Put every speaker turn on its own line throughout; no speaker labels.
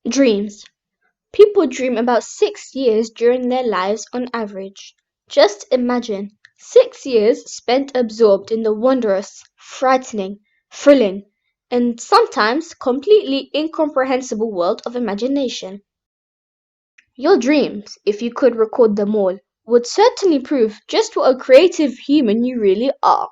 Dreams. People dream about 6 years during their lives on average. Just imagine 6 years spent absorbed in the wondrous, frightening, thrilling, and sometimes completely incomprehensible world of imagination. Your dreams, if you could record them all, would certainly prove just what a creative human you really are.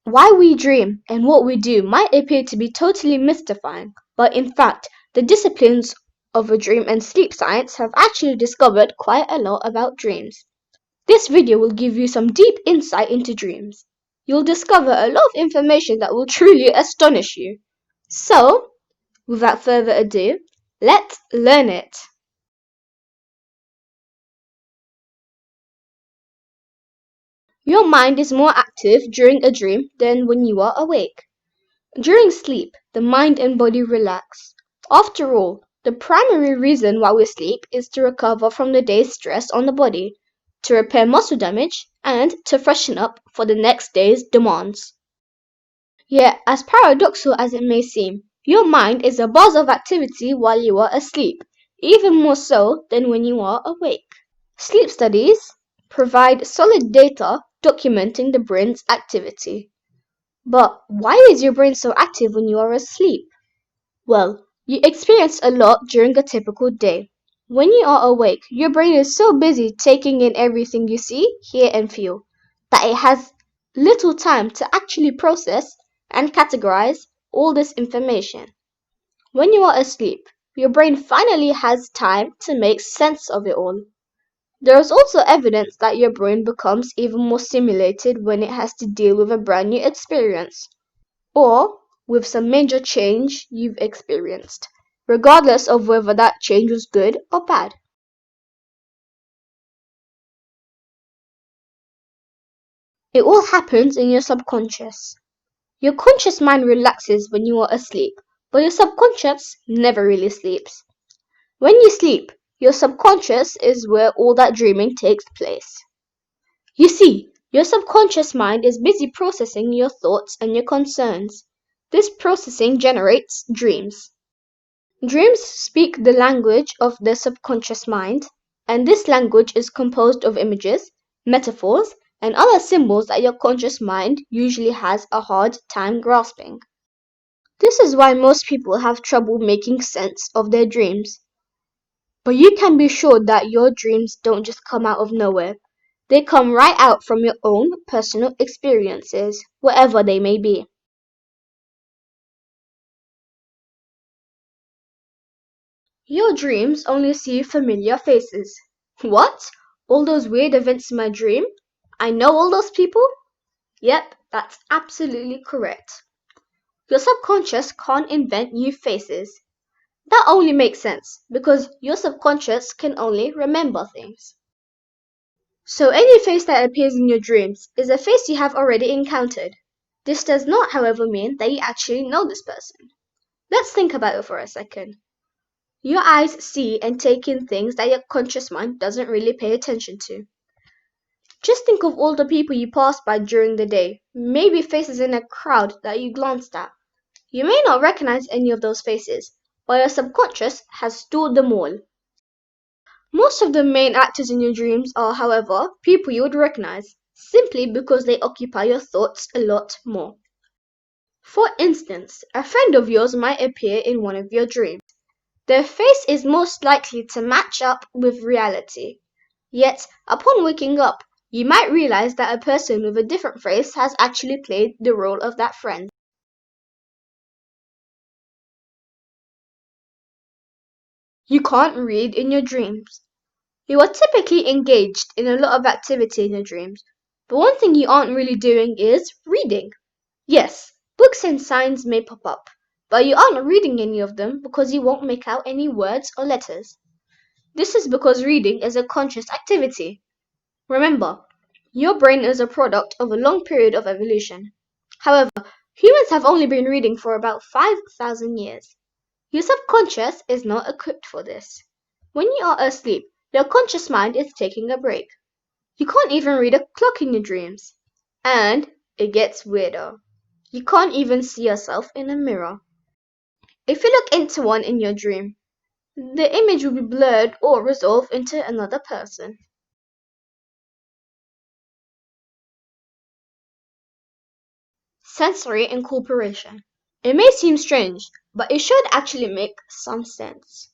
Why we dream and what we do might appear to be totally mystifying, but in fact, the disciplines of a dream and sleep science have actually discovered quite a lot about dreams. This video will give you some deep insight into dreams. You'll discover a lot of information that will truly astonish you. So, without further ado, let's learn it. Your mind is more active during a dream than when you are awake. During sleep, the mind and body relax. After all, the primary reason why we sleep is to recover from the day's stress on the body, to repair muscle damage, and to freshen up for the next day's demands. Yet, as paradoxical as it may seem, your mind is a buzz of activity while you are asleep, even more so than when you are awake. Sleep studies provide solid data documenting the brain's activity. But why is your brain so active when you are asleep? Well, you experience a lot during a typical day. When you are awake, your brain is so busy taking in everything you see, hear, and feel that it has little time to actually process and categorize all this information. When you are asleep, your brain finally has time to make sense of it all. There is also evidence that your brain becomes even more stimulated when it has to deal with a brand new experience, or with some major change you've experienced, regardless of whether that change was good or bad. It all happens in your subconscious. Your conscious mind relaxes when you are asleep, but your subconscious never really sleeps. When you sleep, your subconscious is where all that dreaming takes place. You see, your subconscious mind is busy processing your thoughts and your concerns. This processing generates dreams. Dreams speak the language of the subconscious mind, and this language is composed of images, metaphors, and other symbols that your conscious mind usually has a hard time grasping. This is why most people have trouble making sense of their dreams. But you can be sure that your dreams don't just come out of nowhere. They come right out from your own personal experiences, whatever they may be. Your dreams only see familiar faces. What? All those weird events in my dream? I know all those people? Yep, that's absolutely correct. Your subconscious can't invent new faces. That only makes sense because your subconscious can only remember things. So any face that appears in your dreams is a face you have already encountered. This does not, however, mean that you actually know this person. Let's think about it for a second. Your eyes see and take in things that your conscious mind doesn't really pay attention to. Just think of all the people you pass by during the day, maybe faces in a crowd that you glanced at. You may not recognize any of those faces, but your subconscious has stored them all. Most of the main actors in your dreams are, however, people you would recognize, simply because they occupy your thoughts a lot more. For instance, a friend of yours might appear in one of your dreams. Their face is most likely to match up with reality. Yet, upon waking up, you might realize that a person with a different face has actually played the role of that friend. You can't read in your dreams. You are typically engaged in a lot of activity in your dreams, but one thing you aren't really doing is reading. Yes, books and signs may pop up, but you aren't reading any of them because you won't make out any words or letters. This is because reading is a conscious activity. Remember, your brain is a product of a long period of evolution. However, humans have only been reading for about 5,000 years. Your subconscious is not equipped for this. When you are asleep, your conscious mind is taking a break. You can't even read a clock in your dreams. And it gets weirder. You can't even see yourself in a mirror. If you look into one in your dream, the image will be blurred or resolve into another person. Sensory incorporation. It may seem strange, but it should actually make some sense.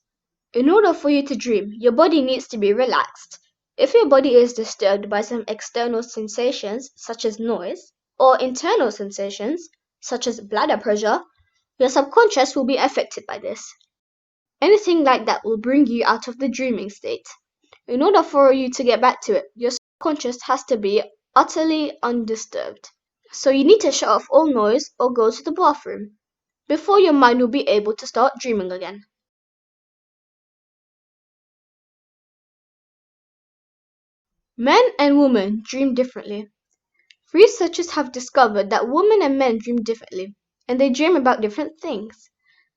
In order for you to dream, your body needs to be relaxed. If your body is disturbed by some external sensations, such as noise, or internal sensations, such as bladder pressure, your subconscious will be affected by this. Anything like that will bring you out of the dreaming state. In order for you to get back to it, your subconscious has to be utterly undisturbed. So you need to shut off all noise or go to the bathroom before your mind will be able to start dreaming again. Men and women dream differently. Researchers have discovered that women and men dream differently, and they dream about different things.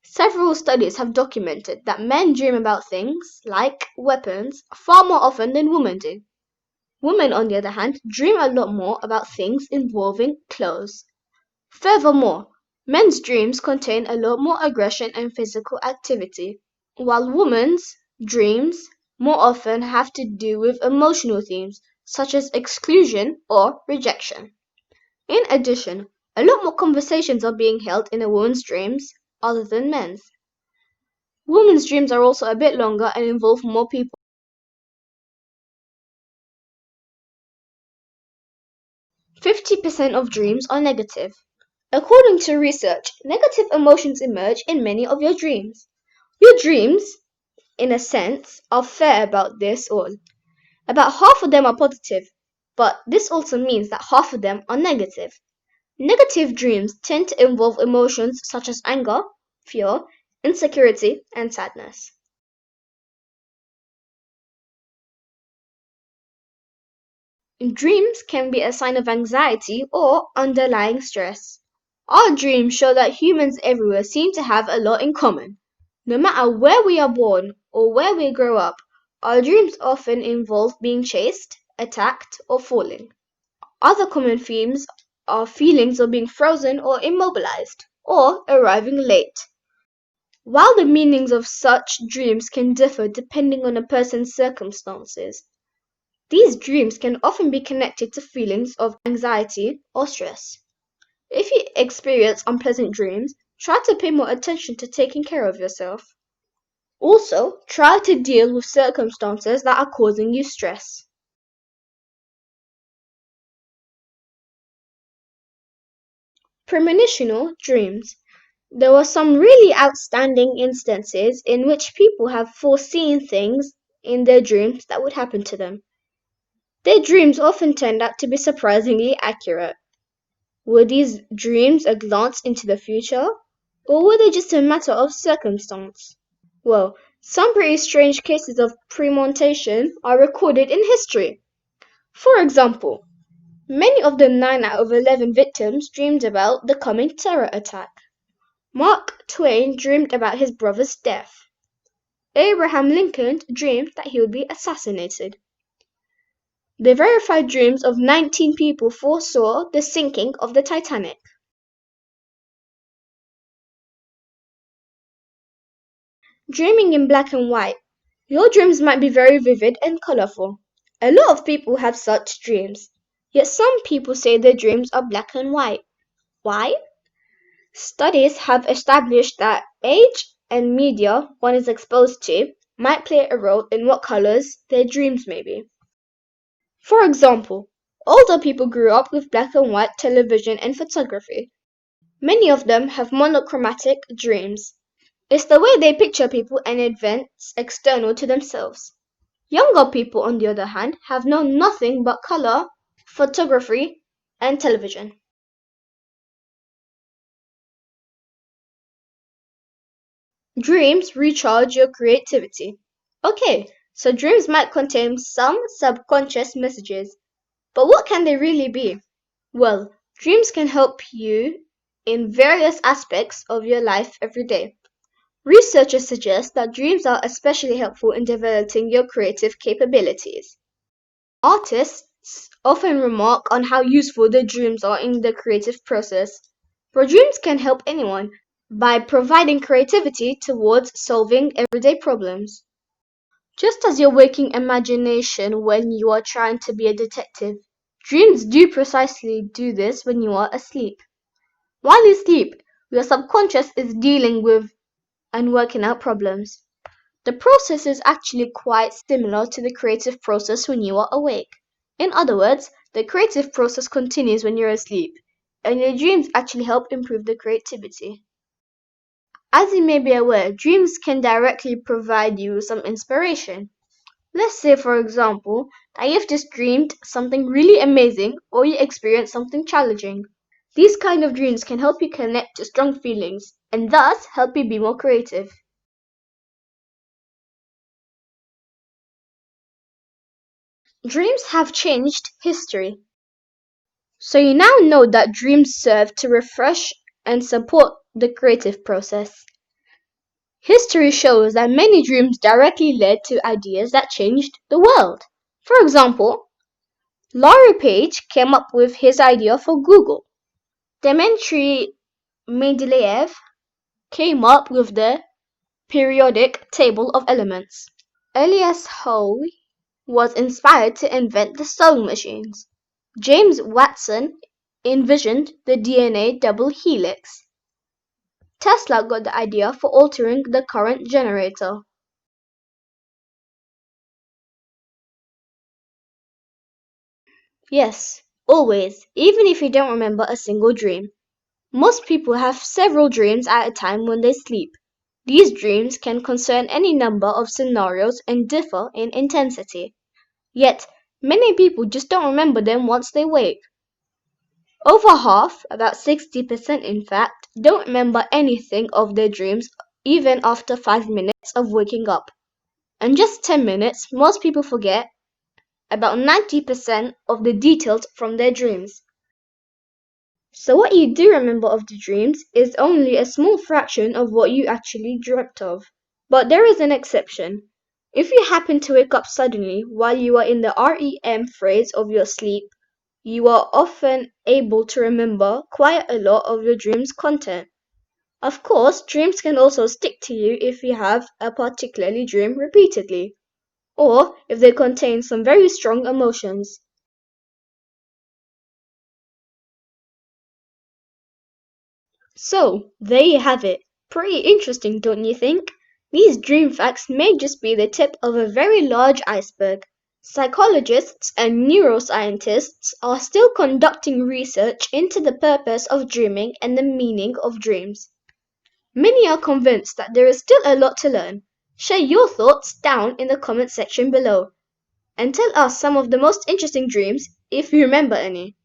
Several studies have documented that men dream about things, like weapons, far more often than women do. Women, on the other hand, dream a lot more about things involving clothes. Furthermore, men's dreams contain a lot more aggression and physical activity, while women's dreams more often have to do with emotional themes such as exclusion or rejection. In addition, a lot more conversations are being held in a woman's dreams other than men's. Women's dreams are also a bit longer and involve more people. 50% of dreams are negative. According to research, negative emotions emerge in many of your dreams. Your dreams, in a sense, are fair about this all. About half of them are positive, but this also means that half of them are negative. Negative dreams tend to involve emotions such as anger, fear, insecurity, and sadness. Dreams can be a sign of anxiety or underlying stress. Our dreams show that humans everywhere seem to have a lot in common. No matter where we are born or where we grow up, our dreams often involve being chased, attacked, or falling. Other common themes are feelings of being frozen or immobilized, or arriving late. While the meanings of such dreams can differ depending on a person's circumstances, these dreams can often be connected to feelings of anxiety or stress. If you experience unpleasant dreams, try to pay more attention to taking care of yourself. Also, try to deal with circumstances that are causing you stress. Premonitional dreams. There were some really outstanding instances in which people have foreseen things in their dreams that would happen to them. Their dreams often turned out to be surprisingly accurate. Were these dreams a glance into the future, or were they just a matter of circumstance? Well, some pretty strange cases of premonition are recorded in history. For example, many of the 9 out of 11 victims dreamed about the coming terror attack. Mark Twain dreamed about his brother's death. Abraham Lincoln dreamed that he would be assassinated. The verified dreams of 19 people foresaw the sinking of the Titanic. Dreaming in black and white. Your dreams might be very vivid and colorful. A lot of people have such dreams. Yet some people say their dreams are black and white. Why? Studies have established that age and media one is exposed to might play a role in what colors their dreams may be. For example, older people grew up with black and white television and photography. Many of them have monochromatic dreams. It's the way they picture people and events external to themselves. Younger people, on the other hand, have known nothing but color, photography, and television. Dreams recharge your creativity. Okay, so dreams might contain some subconscious messages, but what can they really be? Well, dreams can help you in various aspects of your life every day. Researchers suggest that dreams are especially helpful in developing your creative capabilities. Artists often remark on how useful their dreams are in the creative process. For dreams can help anyone, by providing creativity towards solving everyday problems. Just as your waking imagination when you are trying to be a detective, dreams do precisely do this when you are asleep. While you sleep, your subconscious is dealing with and working out problems. The process is actually quite similar to the creative process when you are awake. In other words, the creative process continues when you're asleep, and your dreams actually help improve the creativity. As you may be aware, dreams can directly provide you some inspiration. Let's say, for example, that you've just dreamed something really amazing or you experienced something challenging. These kind of dreams can help you connect to strong feelings and thus help you be more creative. Dreams have changed history. So you now know that dreams serve to refresh and support the creative process. History shows that many dreams directly led to ideas that changed the world. For example, Larry Page came up with his idea for Google. Dmitry Mendeleev came up with the periodic table of elements. Elias Howe was inspired to invent the sewing machines. James Watson envisioned the DNA double helix. Tesla got the idea for altering the current generator. Yes, always, even if you don't remember a single dream. Most people have several dreams at a time when they sleep. These dreams can concern any number of scenarios and differ in intensity. Yet, many people just don't remember them once they wake. Over half, about 60% in fact, don't remember anything of their dreams even after 5 minutes of waking up. In just 10 minutes, most people forget about 90% of the details from their dreams. So what you do remember of the dreams is only a small fraction of what you actually dreamt of. But there is an exception. If you happen to wake up suddenly while you are in the REM phase of your sleep, you are often able to remember quite a lot of your dream's content. Of course, dreams can also stick to you if you have a particularly dream repeatedly, or if they contain some very strong emotions. So, there you have it. Pretty interesting, don't you think? These dream facts may just be the tip of a very large iceberg. Psychologists and neuroscientists are still conducting research into the purpose of dreaming and the meaning of dreams. Many are convinced that there is still a lot to learn. Share your thoughts down in the comment section below and tell us some of the most interesting dreams if you remember any.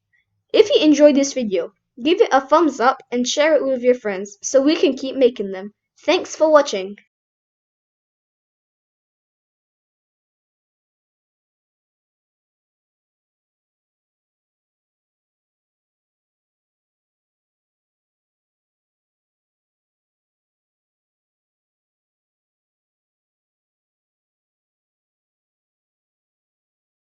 If you enjoyed this video, give it a thumbs up and share it with your friends so we can keep making them. Thanks for watching.